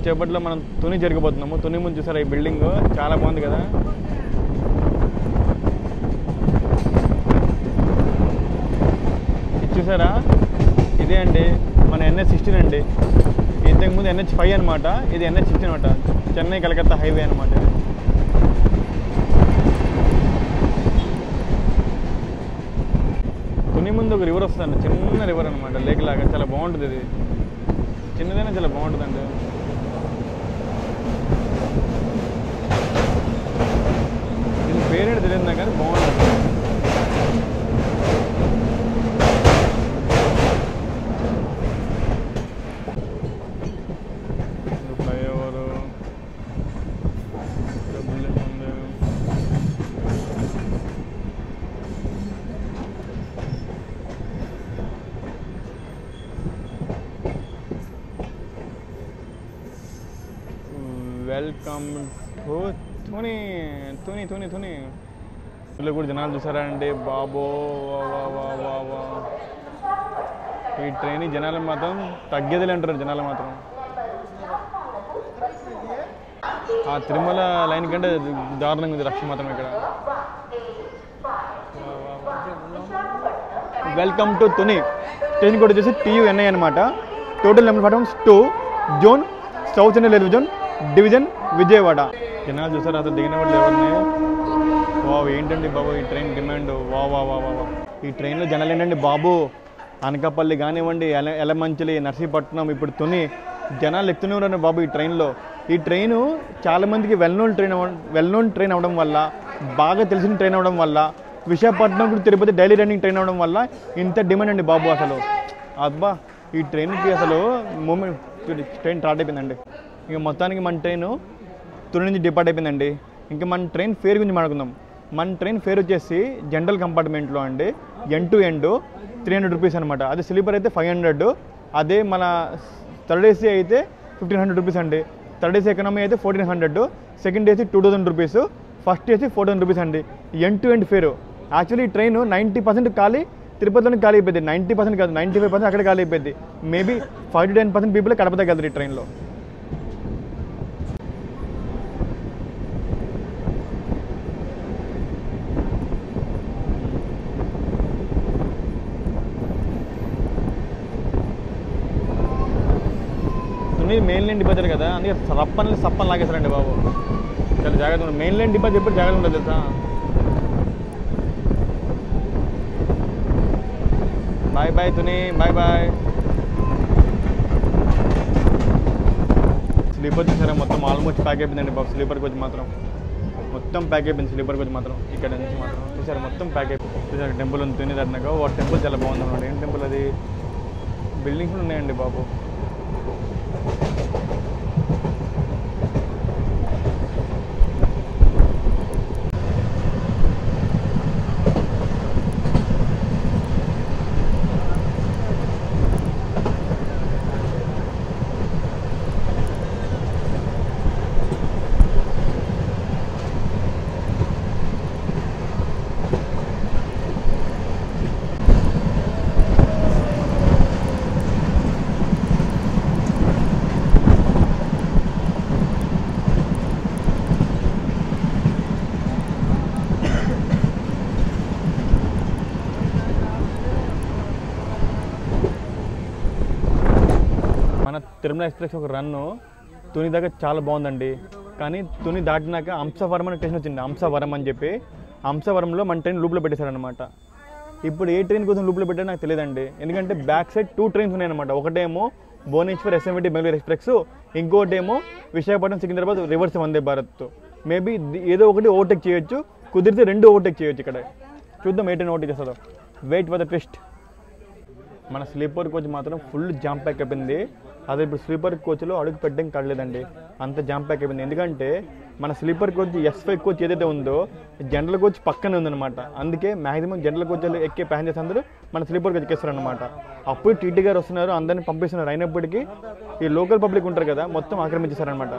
కొద్దిసేపట్లో మనం తుని జరిగిపోతున్నాము. తుని ముందు చూసారా ఈ బిల్డింగ్ చాలా బాగుంది కదా. ఇది చూసారా, ఇదే అండి మన NH16 అండి. ఇంతకుముందు NH5 అనమాట, ఇది NH16 అనమాట. చెన్నై కలకత్తా హైవే అనమాట. తుని ముందు ఒక రివర్ వస్తుందండి, చిన్న రివర్ అనమాట, లేక్ లాగా. చాలా బాగుంటుంది. ఇది చిన్నదైనా చాలా బాగుంటుందండి. దీని పేరేంటి తెలియదు నాకు, కానీ బాగుంటుంది. Flyover welcome to Tuni Tuni Tuni Tuni. ఇందులో కూడా జనాలు చూసారా అండి బాబో. ఈ ట్రైన్ జనాలు మాత్రం తగ్గేదిలే అంటారు జనాలు మాత్రం. ఆ తిరుమల లైన్ కంటే దారుణంగా ఉంది రక్ష మాత్రం ఇక్కడ. Welcome to Tuni. ట్రైన్ కూడా వచ్చేసి TUNI అనమాట. Total number platforms 2, zone south Indian railway zone, division Vijayawada. జనాలు చూసారు అసలు దిగిన వాళ్ళు ఎవరిని. ఏంటండి బాబు ఈ ట్రైన్ డిమాండ్. ఈ ట్రైన్లో జనాలు ఏంటండి బాబు, అనకాపల్లి కానివ్వండి, ఎలమంచిలి, నర్సీపట్నం, ఇప్పుడు తుని, జనాలు ఎక్కుతూనే ఉన్నారు బాబు ఈ ట్రైన్లో. ఈ ట్రైను చాలామందికి వెల్ నోన్ ట్రైన్ అవ్వడం వల్ల, బాగా తెలిసిన ట్రైన్ అవ్వడం వల్ల, విశాఖపట్నం కూడా తిరుపతి డైలీ రన్నింగ్ ట్రైన్ అవ్వడం వల్ల ఇంత డిమాండ్ అండి బాబు. అసలు అబ్బా ఈ ట్రైన్కి అసలు ట్రైన్ స్టార్ట్ అయిపోయిందండి. ఇక మొత్తానికి మన ట్రైన్ తుని నుంచి డిపార్ట్ అయిపోయిందండి. ఇంకా మన ట్రైన్ ఫేర్ గురించి మాట్లాడుకుందాం. మన ట్రైన్ ఫేర్ వచ్చేసి జనరల్ కంపార్ట్మెంట్లో అండి ఎండ్ టు ఎండ్ 300 రూపీస్ అనమాట. అదే స్లీపర్ అయితే 500. అదే మన థర్డ్ AC అయితే 1500 రూపీస్ అండి. థర్డ్ AC ఎకనామీ అయితే 1400. Second AC 2000 rupees. First AC 4000 rupees అండి. End to end fare. Actually ఈ ట్రైన్ 90% ఖాళీ తిరుపతిలోనే ఖాళీ అయిపోయింది. 90% కాదు, 95% అక్కడ ఖాళీ అయిపోయింది. మేబీ 5 to 10% పీపుల్ కడప తగ్గదు ఈ ట్రైన్లో. మెయిన్ లైన్ డిపార్చర్ కదా, అందుకే సప్పని లాగేస్తారండి బాబు. చాలా జాగ్రత్త ఉంది. మెయిన్ లైన్ డిపార్చర్ ఎప్పుడు జాగ్రత్త ఉండదు తెలుసా. Bye bye Tuni, bye bye. Sleeper చూసారా మొత్తం ఆల్మోస్ట్ ప్యాక్ అయిపోయిందండి బాబు. స్లీపర్ కోచ్ మాత్రం మొత్తం ప్యాక్ అయిపోయింది. స్లీపర్ కోచ్ మాత్రం ఇక్కడ నుంచి మాత్రం చూసారా మొత్తం ప్యాక్ అయిపోయింది. చూసారు టెంపుల్ ఉంది తుని దగ్గర. ఓ టెంపుల్ చాలా బాగుంది అనమాట. ఏం టెంపుల్ అది, బిల్డింగ్స్ కూడా ఉన్నాయండి బాబు. తిరుమల ఎక్స్ప్రెస్ ఒక రన్ను తుని దాకా చాలా బాగుందండి. కానీ తుని దాటినాక హంసవరం అనే స్టేషన్ వచ్చింది. హంసవరం అని చెప్పి హంసవరంలో మన ట్రైన్ లూప్లో పెట్టేశారనమాట. ఇప్పుడు ఏ ట్రైన్ కోసం లూప్లో పెట్టారో నాకు తెలియదండి. ఎందుకంటే బ్యాక్ సైడ్ 2 ట్రైన్స్ ఉన్నాయన్నమాట. ఒకటేమో భువనేశ్వర్ SMT బెంగళూరు ఎక్స్ప్రెస్, ఇంకోటేమో విశాఖపట్నం సికింద్రాబాద్ రివర్స్ వందే భారత్. మేబీ ఏదో ఒకటి ఓవర్టేక్ చేయొచ్చు, కుదిరితే 2 ఓవర్టేక్ చేయొచ్చు. ఇక్కడ చూద్దాం ఏ ట్రైన్ ఓవర్టేక్ చేస్తుందో. Wait for the twist. మన స్లీపర్ కోచ్ మాత్రం ఫుల్ జామ్ ప్యాక్ అయిపోయింది. అదే ఇప్పుడు స్లీపర్ కోచ్లో అడుగు పెట్టడం కాలేదండి, అంత జామ్ ప్యాక్ అయిపోయింది. ఎందుకంటే మన స్లీపర్ కోచ్ S5 కోచ్ ఏదైతే ఉందో జనరల్ కోచ్ పక్కనే ఉందన్నమాట. అందుకే మ్యాక్సిమం జనరల్ కోచ్లు ఎక్కే ప్యాసింజర్స్ అందరూ మన స్లీపర్ కోచ్ ఎక్కేస్తారనమాట. అప్పుడు TT గారు వస్తున్నారు, అందరినీ పంపిస్తున్నారు. అయినప్పటికీ ఈ లోకల్ పబ్లిక్ ఉంటారు కదా మొత్తం ఆక్రమించేశారనమాట.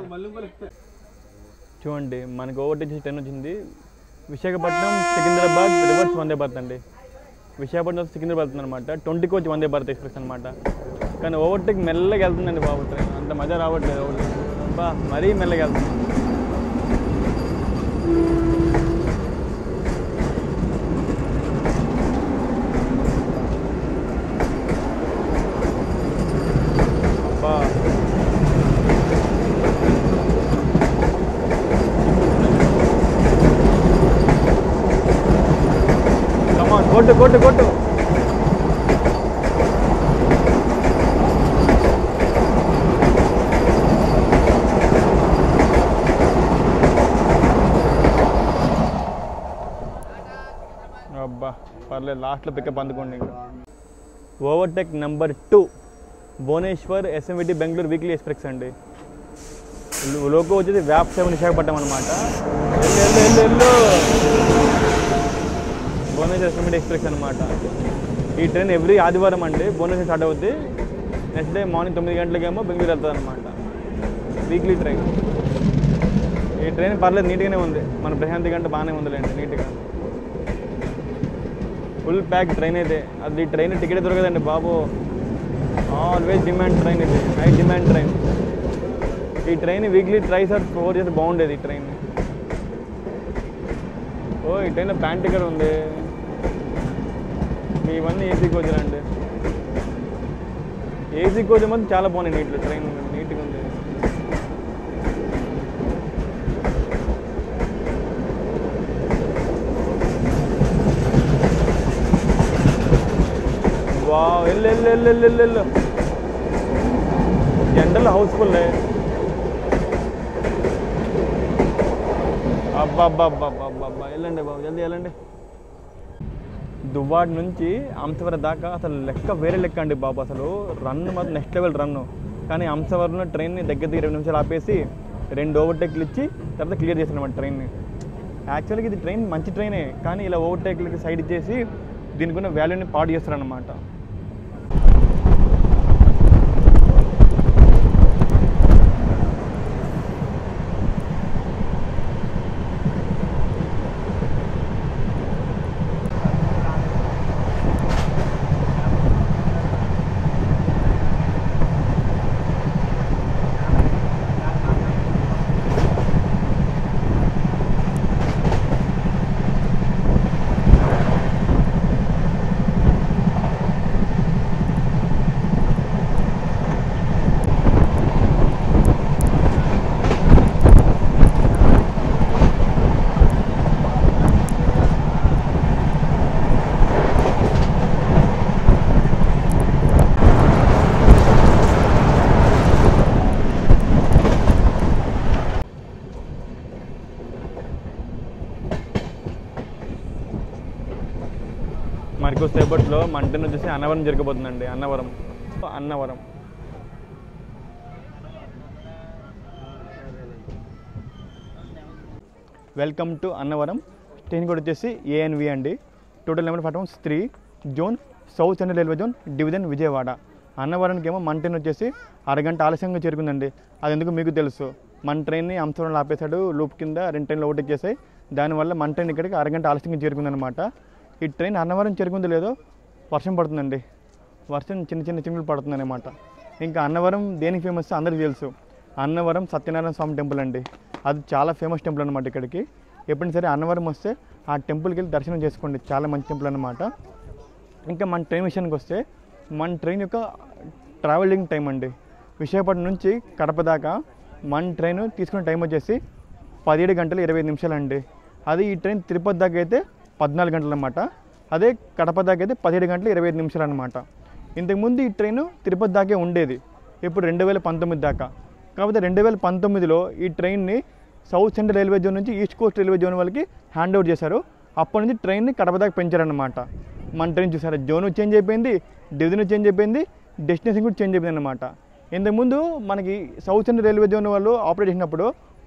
చూడండి మనకి ఓవర్టేక్ ట్రైన్ వచ్చింది. విశాఖపట్నం సికింద్రాబాద్ రివర్స్ వందే భారత్ అండి. విశాఖపట్నం సికింద్రాబాద్ వెళ్తుంది అనమాట. 20 కోచ్ వందే భారత్ ఎక్స్ప్రెస్ అనమాట. కానీ ఓవర్టేక్ మెల్లగా వెళ్తుందండి బాబు ట్రైన్. అంత మజా రావట్లేదు ఓవర్టేక్. అబ్బా మరీ మెల్లగా వెళ్తున్నాం. అబ్బా కమాన్ కొట్టు కొట్టు కొట్టు. అబ్బా పర్లేదు, లాస్ట్లో పికప్ అందుకోండి. ఇంకా overtake number 2 Bhubaneswar SMVT Bengaluru weekly express అండి. లోకో వచ్చేది వ్యాప్ 7 విశాఖపట్నం అనమాట. భువనేశ్వర్ ఎస్ఎంవిటి ఎక్స్ప్రెస్ అనమాట. ఈ ట్రైన్ ఎవ్రీ ఆదివారం అండి భువనేశ్వర్ స్టార్ట్ అవుద్ది. నెక్స్ట్ డే మార్నింగ్ 9 గంటలకేమో బెంగళూరు వెళ్తుంది అనమాట. Weekly train. ఈ ట్రైన్ పర్లేదు, నీట్గానే ఉంది. మన ప్రశాంతి గంట బాగానే ఉందిలేండి, నీట్గా. ఫుల్ ప్యాక్ ట్రైన్ అయితే. అది ట్రైన్ టికెట్ దొరకదండి బాబు. ఆల్వేస్ డిమాండ్ ట్రైన్ ఇది, హై డిమాండ్ ట్రైన్. ఈ ట్రైన్ వీక్లీ ట్రైస్ ఆర్ 4 చేస్తే బాగుండేది ఈ ట్రైన్. ఓ ఈ ట్రైన్లో ప్యాంట్ టికెట్ ఉంది. ఇవన్నీ ఏసీ కోచ్లు అండి. ఏసీ కోచ్ మాత్రం చాలా బాగున్నాయి, నీట్లో ట్రైన్ నీట్గా ఉంది. వా వెళ్ళు ఎండలో హౌస్ఫుల్. అబ్బాబ్బాబ్బాబ్బా వెళ్ళండి బాబు, జల్దీ వెళ్ళండి. దువ్వాడ నుంచి అంశవరం దాకా అసలు లెక్క వేరే లెక్క అండి బాబు. అసలు రన్ మాత్రం నెక్స్ట్ లెవెల్ రన్ను. కానీ అంశవరంలో ట్రైన్ని దగ్గర 20 నిమిషాలు ఆపేసి 2 ఓవర్టేక్లు ఇచ్చి తర్వాత క్లియర్ చేశారన్నమాట ట్రైన్ని. యాక్చువల్గా ఇది ట్రైన్ మంచి ట్రైనే, కానీ ఇలా ఓవర్టేక్లకి సైడ్ ఇచ్చేసి దీనికి ఉన్న వాల్యూని పాడు చేస్తారన్నమాట. మరికొ సేపట్లో మన ట్రైన్ వచ్చేసి అన్నవరం జరగబోతుందండి. Annavaram welcome to Annavaram. Train కూడా వచ్చేసి ఏఎన్వి అండి. Total number platforms 3, zone south central railway zone, division Vijayawada. అన్నవరానికి ఏమో మన ట్రైన్ వచ్చేసి అరగంట ఆలస్యంగా చేరుకుందండి. అది ఎందుకు మీకు తెలుసు. మన ట్రైన్ని అంశవరంలో ఆపేశాడు, లూప్ కింద 2 ట్రైన్లు ఓవర్టేక్ చేసాయి. దానివల్ల మన ట్రైన్ ఇక్కడికి అరగంట ఆలస్యంగా చేరుకుందనమాట. ఈ ట్రైన్ అన్నవరం చేరుకుందో లేదో వర్షం పడుతుందండి. వర్షం చిన్న చినుకులు పడుతుందన్నమాట. ఇంకా అన్నవరం దేనికి ఫేమస్ అందరికీ తెలుసు. అన్నవరం సత్యనారాయణ స్వామి టెంపుల్ అండి. అది చాలా ఫేమస్ టెంపుల్ అనమాట. ఇక్కడికి ఎప్పుడైనా సరే అన్నవరం వస్తే ఆ టెంపుల్కి వెళ్ళి దర్శనం చేసుకోండి, చాలా మంచి టెంపుల్ అనమాట. ఇంకా మన ట్రైన్ విషయానికి వస్తే మన ట్రైన్ యొక్క ట్రావెలింగ్ టైం అండి. విశాఖపట్నం నుంచి కడప దాకా మన ట్రైన్ తీసుకునే టైం వచ్చేసి 17 గంటల 25 నిమిషాలు అండి. అది ఈ ట్రైన్ తిరుపతి దాకా అయితే 14 గంటలు అనమాట. అదే కడప దాకా అయితే 17 గంటల 25 నిమిషాలు అనమాట. ఇంతకుముందు ఈ ట్రైన్ తిరుపతి దాకే ఉండేది, ఇప్పుడు 2019 దాకా. కాకపోతే 2019లో ఈ ట్రైన్ని సౌత్ సెంట్రల్ రైల్వే జోన్ నుంచి ఈస్ట్ కోస్ట్ రైల్వే జోన్ వాళ్ళకి హ్యాండ్ ఓవర్ చేశారు. అప్పటి నుంచి ట్రైన్ని కడప దాకా పెంచారనమాట. మన ట్రైన్ చూసారా, జోన్ చేంజ్ అయిపోయింది, డివిజన్ చేంజ్ అయిపోయింది, డెస్టినేషన్ కూడా చేంజ్ అయిపోయింది అనమాట. ఇంతకుముందు మనకి సౌత్ సెంట్రల్ రైల్వే జోన్ వాళ్ళు ఆపరేట్ చేసినప్పుడు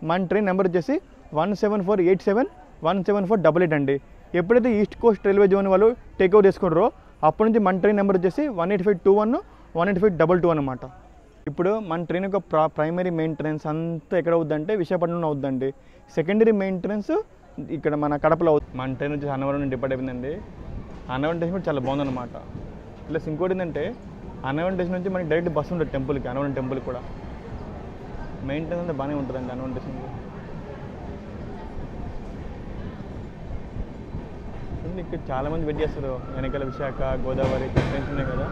మన ట్రైన్ నెంబర్ వచ్చేసి 17487 17488 అండి. ఎప్పుడైతే ఈస్ట్ కోస్ట్ రైల్వే జోన్ వాళ్ళు టేక్ ఓవర్ చేసుకుంటారో అప్పటి నుంచి మన ట్రైన్ నెంబర్ వచ్చేసి 18521 18522 అనమాట. ఇప్పుడు మన ట్రైన్ యొక్క ప్రైమరీ మెయింటెనెన్స్ అంతా ఎక్కడ అవుద్దంటే విశాఖపట్నంలో అవుద్దండి. సెకండరీ మెయింటెనెన్స్ ఇక్కడ మన కడపలో అవుతుంది. మన ట్రైన్ వచ్చేసి అన్నవరం నుంచి డిపార్ట్ అయిపోయిందండి. అన్నవరం స్టేషన్ కూడా చాలా బాగుందన్నమాట. ప్లస్ ఇంకోటి ఏంటంటే అన్నవరం స్టేషన్ నుంచి మనకి డైరెక్ట్ బస్సు ఉంటుంది టెంపుల్కి, అన్నవరం టెంపుల్ కూడా. మెయింటెనెన్స్ అంటే బాగానే ఉంటుందండి అన్వంటేషన్ ఇక్కడ చాలామంది వెయిట్ చేస్తారు వెనకాల విశాఖ గోదావరి ట్రైన్స్ ఉన్నాయి కదా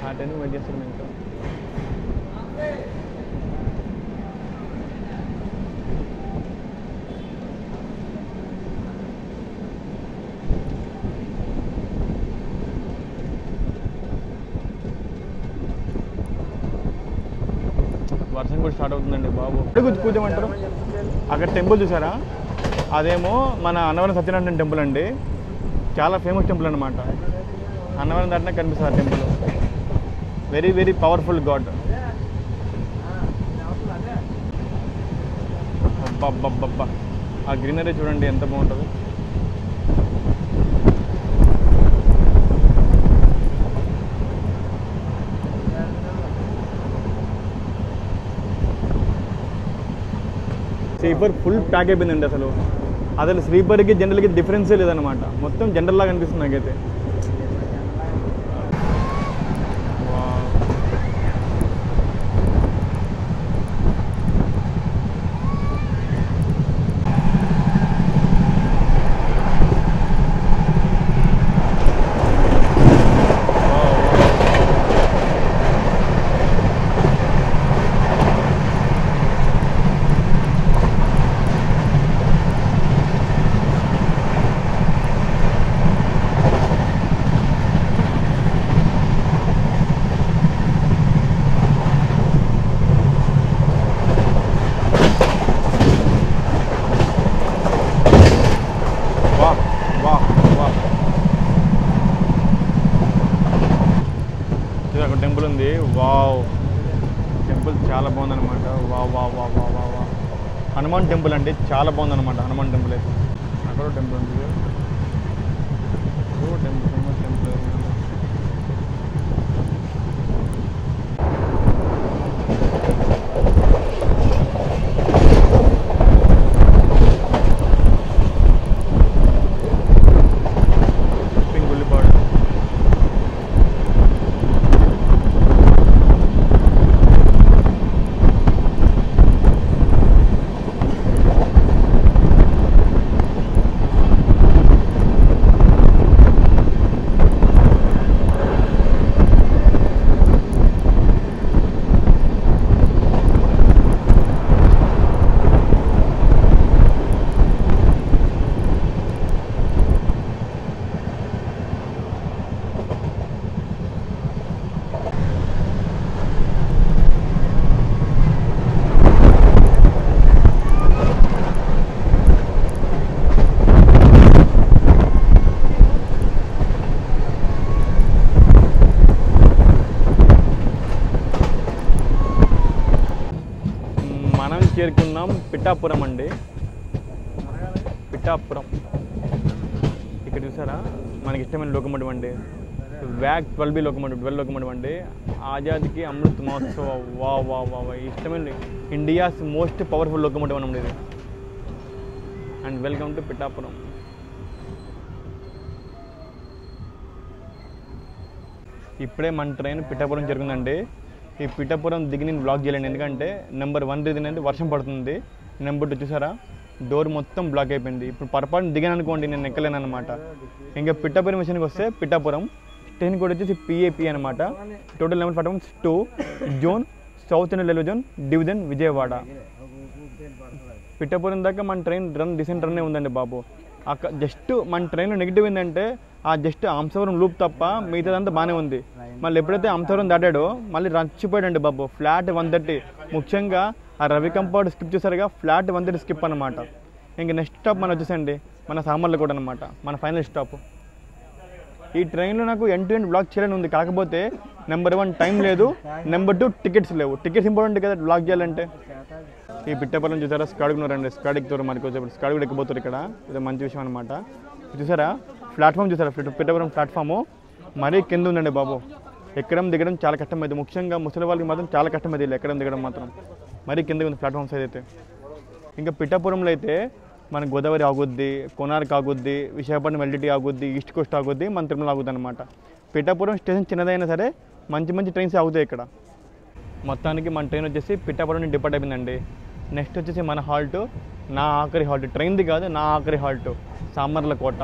ఆ ట్రైన్ వెయిట్ చేస్తారు మేము ఇంకా వర్షం కూడా స్టార్ట్ అవుతుందండి బాబు ఎక్కడ కూర్చోమంటారు అక్కడ టెంపుల్ చూసారా అదేమో మన అన్నవరం సత్యనారాయణ టెంపుల్ అండి చాలా ఫేమస్ టెంపుల్ అనమాట అన్నవరం దాటినా కనిపిస్తుంది ఆ temple very very powerful God అబ్బబ్బబ్బబ్బా ఆ గ్రీనరీ చూడండి ఎంత బాగుంటుంది స్లీపర్ ఫుల్ ప్యాక్ అయిపోయిందండి అసలు స్లీపర్కి జనరల్కి డిఫరెన్సే లేదనమాట మొత్తం జనరల్ లాగా అనిపిస్తుంది నాకైతే అక్కడ టెంపుల్ ఉంది వావ్ టెంపుల్ చాలా బాగుందన్నమాట wow wow wow wow wow Hanuman temple అండి చాలా బాగుందన్నమాట హనుమాన్ టెంపుల్ అయితే అక్కడ టెంపుల్ ఉంది టెంపుల్ ఫేమస్ టెంపుల్ చేరుకున్నాం పిఠాపురం అండి పిఠాపురం ఇక్కడ చూసారా మనకి ఇష్టమైన లోకమోటివ్ అండి వ్యాగ్ 12B లోకమోటివ్ 12 లోకమోటివ్ అండి ఆజాద్కి అమృత్ మహోత్సవ్ వా వా వా వా ఇష్టమైన ఇండియాస్ మోస్ట్ పవర్ఫుల్ లోకమోటివ్ అన్నమాట ఇది అండ్ వెల్కమ్ టు పిఠాపురం ఇప్పుడే మన ట్రైన్ పిఠాపురం జరుగుతుందండి ఈ పిఠాపురం దిగి నేను బ్లాక్ చేయలేండి ఎందుకంటే నెంబర్ 1 రీజన్ అంటే వర్షం పడుతుంది నెంబర్ 2 చూసారా డోర్ మొత్తం బ్లాక్ అయిపోయింది ఇప్పుడు పొరపాటున దిగాను అనుకోండి నేను ఎక్కలేను అనమాట ఇంకా పిఠాపురం విషయానికి వస్తే పిఠాపురం ట్రైన్ కూడా వచ్చేసి PAP అనమాట total number platform 2 zone south Indian railway zone division Vijayawada Pithapuram దాకా మన ట్రైన్ డీసెంట్ రన్నే ఉందండి బాబు అక్కడ జస్ట్ మన ట్రైన్లో నెగిటివ్ ఏంటంటే ఆ జస్ట్ అంశవరం లూప్ తప్ప మిగతాదంతా బాగానే ఉంది మళ్ళీ ఎప్పుడైతే అంశవరం దాటాడో మళ్ళీ రచ్చిపోయాడండి బాబు ఫ్లాట్ 130 ముఖ్యంగా ఆ రవి కంపౌండ్ స్కిప్ చేశారుగా ఫ్లాట్ 130 స్కిప్ అనమాట ఇంక నెక్స్ట్ స్టాప్ మనం వచ్చేసండి మన సామర్లకోట అనమాట మన ఫైనల్ స్టాప్ ఈ ట్రైన్లో నాకు ఎండ్ టు ఎండ్ బ్లాక్ చేయాలని ఉంది కాకపోతే నెంబర్ 1 టైం లేదు నెంబర్ 2 టికెట్స్ లేవు టికెట్స్ ఇంపార్టెంట్ కదా బ్లాక్ చేయాలంటే ఈ పిఠాపురం చూసారా స్కాడుకున్నారండి స్కాడ్ ఎక్కుతారు మనకి వచ్చేప్పుడు స్కాడ్ కూడా ఎక్కిపోతారు ఇక్కడ ఇది మంచి విషయం అనమాట చూసారా ప్లాట్ఫామ్ చూసారా పిఠాపురం ప్లాట్ఫాము మరీ కింద ఉందండి బాబు ఎక్కడం దిగడం చాలా కష్టమైంది ముఖ్యంగా ముసలి వాళ్ళకి మాత్రం చాలా కష్టమైంది ఎక్కడం దిగడం మాత్రం మరీ కింద ఉంది ప్లాట్ఫామ్ సైడ్ అయితే ఇంకా పిఠాపురంలో అయితే మన గోదావరి ఆగుద్ది కోనార్క్ ఆగుద్ది విశాఖపట్నం LTT ఆగుద్ది ఈస్ట్ కోస్ట్ ఆగుద్ది మన తిరుమల ఆగుద్ది అనమాట పిఠాపురం స్టేషన్ చిన్నదైనా సరే మంచి మంచి ట్రైన్స్ ఆగుతాయి ఇక్కడ మొత్తానికి మన ట్రైన్ వచ్చేసి పిఠాపురం నుండి డిపార్ట్ అయిపోయిందండి. నెక్స్ట్ వచ్చేసి మన హాల్ట్, నా ఆఖరి హాల్ట్, ట్రైన్ది కాదు నా ఆఖరి హాల్ట్, సామర్లకోట.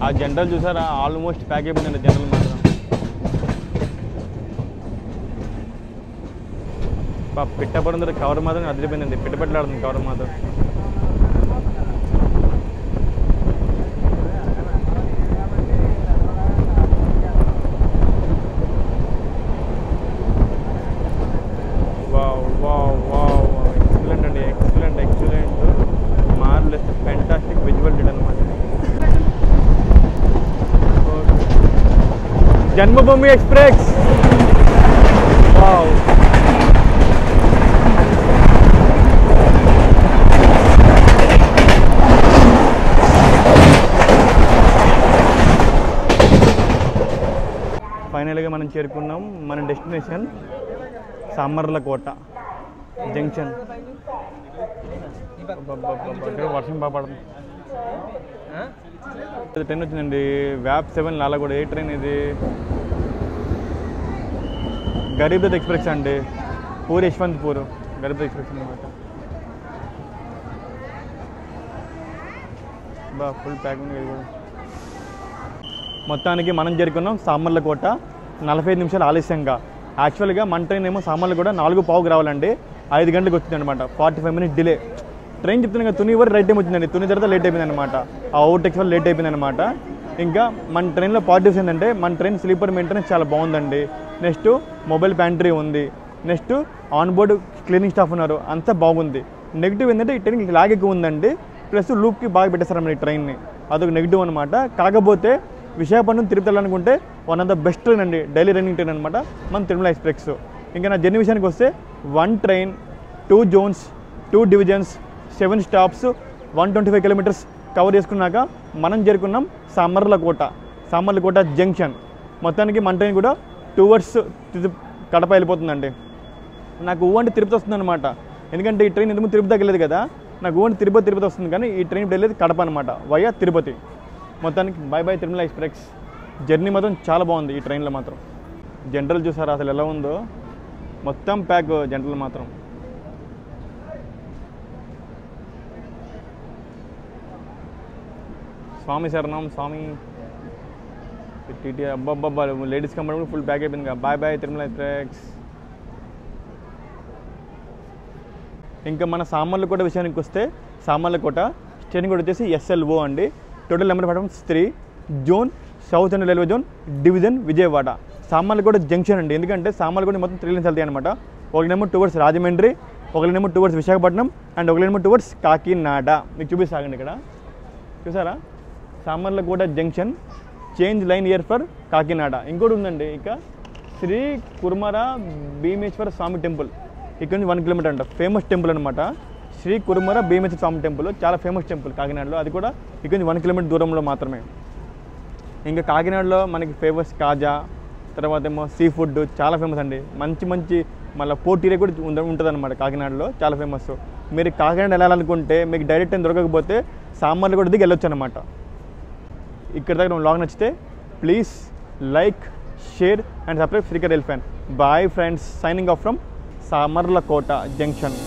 ఆ జనరల్ చూసారా, ఆల్మోస్ట్ ప్యాక్ అయిపోయిందండి జనరల్ మాత్రం. పిట్టపరం దగ్గర కవర్ మాత్రం అదిరిపోయిందండి, పిట్టపెట్టలాడుతుంది కవర్ మాత్రం. వావ్ వావ్ వావ్, ఎక్సలెంట్ అండి, excellent excellent, marvellous, fantastic visual డీడ్ అనమాట. Janmabhoomi express, wow. ఫైనల్గా మనం చేరుకున్నాం మన డెస్టినేషన్ సామర్లకోట జంక్షన్. వర్షం బాగా పడుతుంది. ట్రైన్ వచ్చిందండి, వ్యాప్ 7 లాలగూడ. ఏ ట్రైన్ ఇది? గరీబ్ రథ్ ఎక్స్ప్రెస్ అండి, పూరి యశ్వంత్పూర్ గరీబ్ రథ్ ఎక్స్ప్రెస్ అనమాట. బా ఫుల్ ప్యాకింగ్ ఇది కూడా. మొత్తానికి మనం చేరుకున్నాం సామర్లకోట 45 నిమిషాలు ఆలస్యంగా. యాక్చువల్గా మన ట్రైన్ ఏమో సామర్లకోట 4:15 రావాలండి, 5 గంటలకు వచ్చింది అనమాట. 45 మినిట్స్ డిలే. ట్రైన్ చెప్తున్నాను కదా, తుని వరకు రైట్ టైం వచ్చిందండి, తుని తర్వాత లేట్ అయిపోయింది అనమాట. ఆ ఓవర్టేక్స్ వల్ల లేట్ అయిపోయింది అనమాట. ఇంకా మన ట్రైన్లో పాజిటివ్స్ ఏంటంటే మన ట్రైన్ స్లీపర్ మెయింటెనెన్స్ చాలా బాగుందండి. నెక్స్ట్ మొబైల్ ప్యాంట్రీ ఉంది, next on board cleaning staff ఉన్నారు, అంతా బాగుంది. నెగిటివ్ ఏంటంటే ఈ ట్రైన్కి లాగ్ ఎక్కువ ఉందండి, ప్లస్ లూప్కి బాగా పెట్టేస్తారన్నమాట ఈ ట్రైన్ని, అదొక నెగిటివ్ అనమాట. కాకపోతే విశాఖపట్నం తిరుపతి వెళ్ళాలనుకుంటే one of the best train అండి, డైలీ రన్నింగ్ ట్రైన్ అనమాట మన తిరుమల ఎక్స్ప్రెస్. ఇంకా నా జర్నీ విషయానికి వస్తే 1 train, 2 zones, 2 divisions, 7 stops, 125 kilometres cover చేసుకున్నాక మనం చేరుకున్నాం సామర్లకోట జంక్షన్. మొత్తానికి మన ట్రైన్ కూడా 2 అవర్స్ కడప వెళ్ళిపోతుందండి. నాకు అంటే తిరుపతి వస్తుంది అనమాట, ఎందుకంటే ఈ ట్రైన్ ఎందుకు తిరుపతికి వెళ్ళలేదు కదా, నాకు తిరుపతి వస్తుంది, కానీ ఈ ట్రైన్ ఇప్పుడు వెళ్ళేది కడప అనమాట, వయా తిరుపతి. మొత్తానికి by by Tirumala express. Journey మాత్రం చాలా బాగుంది ఈ ట్రైన్లో మాత్రం. జనరల్ చూసారా అసలు ఎలా ఉందో, మొత్తం ప్యాక్ జనరల్ మాత్రం. స్వామి శరణం స్వామి. టీటీ అబ్బాబ్బా, లేడీస్ కంపార్ట్మెంట్ ఫుల్ ప్యాక్ అయిపోయింది కదా. Bye bye Tirumala express. ఇంకా మన సామర్లకోట విషయానికి వస్తే సామర్లకోట స్టేషన్ కూడా వచ్చేసి SLO అండి. Total number platforms 3, zone south and railway zone, division Vijayawada. Samarlakota junction అండి, ఎందుకంటే సామర్లకోట మొత్తం 3 లైన్స్ వెళ్తాయి అనమాట. ఒకనేమో టువర్డ్స్ రాజమండ్రి, ఒకనేమో టువర్డ్స్ విశాఖపట్నం, అండ్ ఒకనేమో టువర్డ్స్ కాకినాడ. మీకు చూపిస్తాగండి ఇక్కడ చూసారా, Samarlakota junction, change line here for Kakinada. ఇంకోటి ఉందండి ఇక శ్రీ కుర్మర భీమేశ్వర స్వామి టెంపుల్, ఇక్కడ నుంచి 1 కిలోమీటర్ అంట, ఫేమస్ టెంపుల్ అనమాట. శ్రీ కుర్మర భీమేశ్వర స్వామి టెంపుల్ చాలా ఫేమస్ టెంపుల్ కాకినాడలో, అది కూడా ఇక్కడ నుంచి 1 కిలోమీటర్ దూరంలో మాత్రమే. ఇంకా కాకినాడలో మనకి ఫేమస్ కాజా, తర్వాత ఏమో సీ ఫుడ్ చాలా ఫేమస్ అండి. మంచి మళ్ళీ పోటీరే కూడా ఉంటుంది అనమాట కాకినాడలో, చాలా ఫేమస్. మీరు కాకినాడ వెళ్ళాలనుకుంటే మీకు డైరెక్ట్ టైం దొరకకపోతే సామర్లకోట దిగి వెళ్ళొచ్చు అనమాట. ఇక్కడ దగ్గర లాగ్ నచ్చితే please like, share and subscribe Srikar ఎల్ fan. Bye friends, signing off from Samarlakota junction.